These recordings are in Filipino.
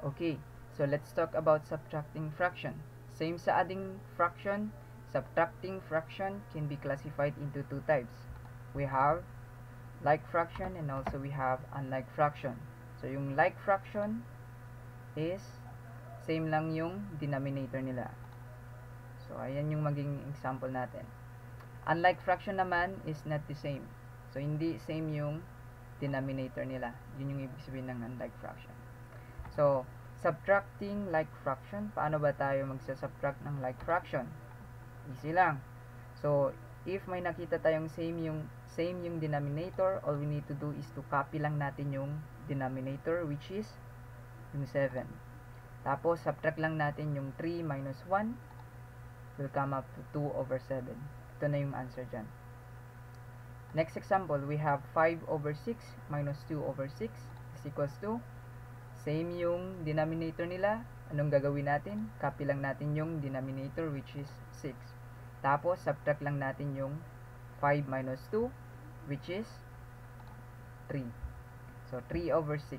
Okay, so let's talk about subtracting fraction. Same sa adding fraction, subtracting fraction can be classified into two types. We have like fraction and also we have unlike fraction. So yung like fraction is same lang yung denominator nila. So ayan yung maging example natin. Unlike fraction naman is not the same. So hindi same yung denominator nila. Yun yung ibig sabihin ng unlike fraction. So, subtracting like fraction, paano ba tayo magsa-subtract ng like fraction? Easy lang. So, if may nakita tayong same yung denominator, all we need to do is to copy lang natin yung denominator, which is yung 7. Tapos, subtract lang natin yung 3 minus 1 will come up to 2 over 7. Ito na yung answer dyan. Next example, we have 5 over 6 minus 2 over 6 is equals to same yung denominator nila. Anong gagawin natin? Copy lang natin yung denominator, which is 6. Tapos, subtract lang natin yung 5 minus 2, which is 3. So, 3 over 6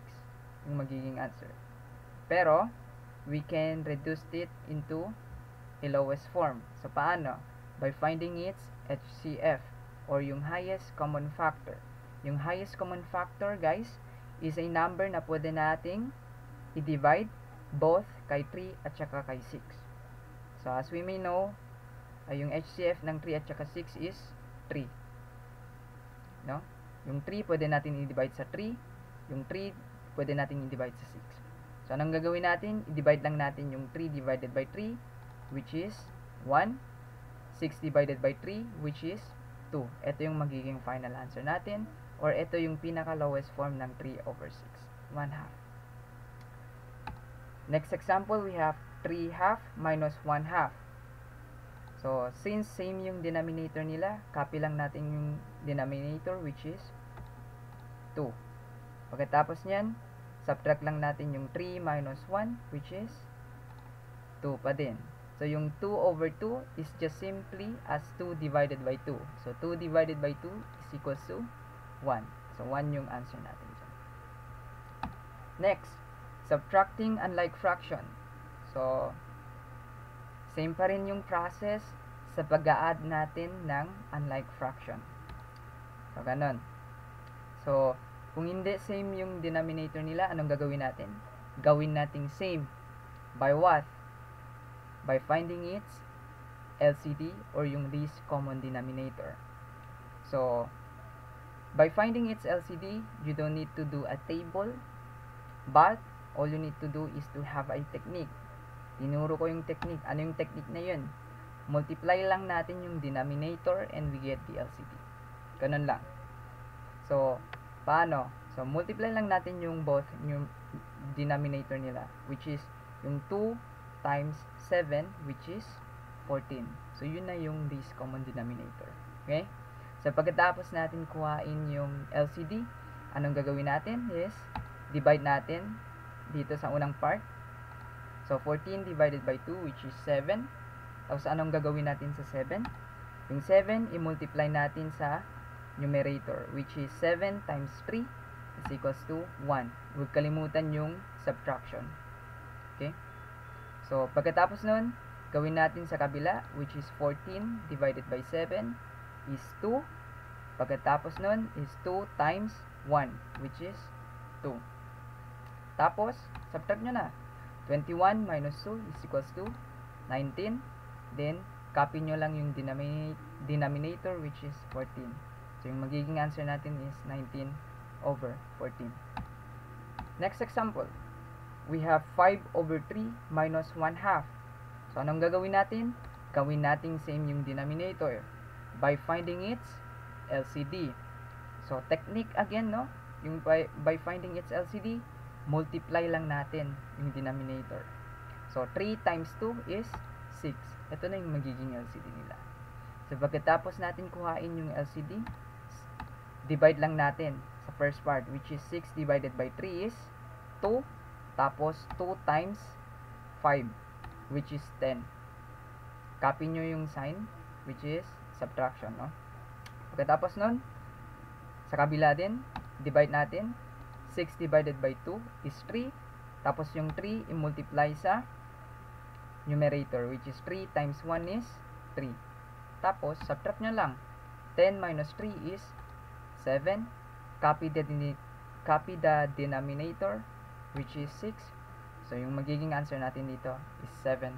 yung magiging answer. Pero, we can reduce it into a lowest form. So, paano? By finding its HCF, or yung highest common factor. Yung highest common factor, guys, is a number na pwede nating i-divide both kay 3 at saka kay 6. So, as we may know, yung HCF ng 3 at saka 6 is 3. No? Yung 3 pwede natin i-divide sa 3. Yung 3 pwede natin i-divide sa 6. So, anong gagawin natin? I-divide lang natin yung 3 divided by 3, which is 1. 6 divided by 3, which is 2. Ito yung magiging final answer natin. Or ito yung pinaka-lowest form ng 3 over 6. 1 half. Next example, we have 3 half minus 1 half. So, since same yung denominator nila, copy lang natin yung denominator, which is 2. Pagkatapos nyan, subtract lang natin yung 3 minus 1, which is 2 pa din. So, yung 2 over 2 is just simply as 2 divided by 2. So, 2 divided by 2 is equals to 1. So, 1 yung answer natin dyan. Next, subtracting unlike fraction. So, same pa rin yung process sa pag-a-add natin ng unlike fraction. So, ganun. So, kung hindi same yung denominator nila, anong gagawin natin? Gawin nating same. By what? By finding its LCD, or yung least common denominator. So, by finding its LCD, you don't need to do a table, but all you need to do is to have a technique. Tinuro ko yung technique. Ano yung technique na yun? Multiply lang natin yung denominator and we get the LCD. Ganun lang. So, paano? So, multiply lang natin yung both yung denominator nila, which is yung 2 times 7, which is 14. So, yun na yung least common denominator. Okay? So, pagkatapos natin kuhain yung LCD, anong gagawin natin is, divide natin dito sa unang part. So, 14 divided by 2, which is 7. Tapos, anong gagawin natin sa 7? Yung 7, i-multiply natin sa numerator, which is 7 times 3 is equals to 1. Huwag kalimutan yung subtraction. Okay? So, pagkatapos nun, gawin natin sa kabila, which is 14 divided by 7 is 2. Pagkatapos nun is 2 times 1, which is 2. Tapos, subtract nyo na. 21 minus 2 is equals to 19. Then, copy nyo lang yung denominator, which is 14. So, yung magiging answer natin is 19 over 14. Next example, we have 5 over 3 minus 1 half. So, anong gagawin natin? Gawin natin same yung denominator by finding its LCD. So, technique again, no? Yung by finding its LCD, multiply lang natin yung denominator. So, 3 times 2 is 6. Ito na yung magiging LCD nila. So, pagkatapos natin kuhain yung LCD, divide lang natin sa first part, which is 6 divided by 3 is 2. Tapos, 2 times 5, which is 10. Copy nyo yung sign, which is subtraction, no? Pagkatapos nun, sa kabila din, divide natin. 6 divided by 2 is 3. Tapos yung 3, i-multiply sa numerator, which is 3 times 1 is 3. Tapos, subtract nyo lang. 10 minus 3 is 7. Copy the denominator, which is 6. So, yung magiging answer natin dito is 7/6.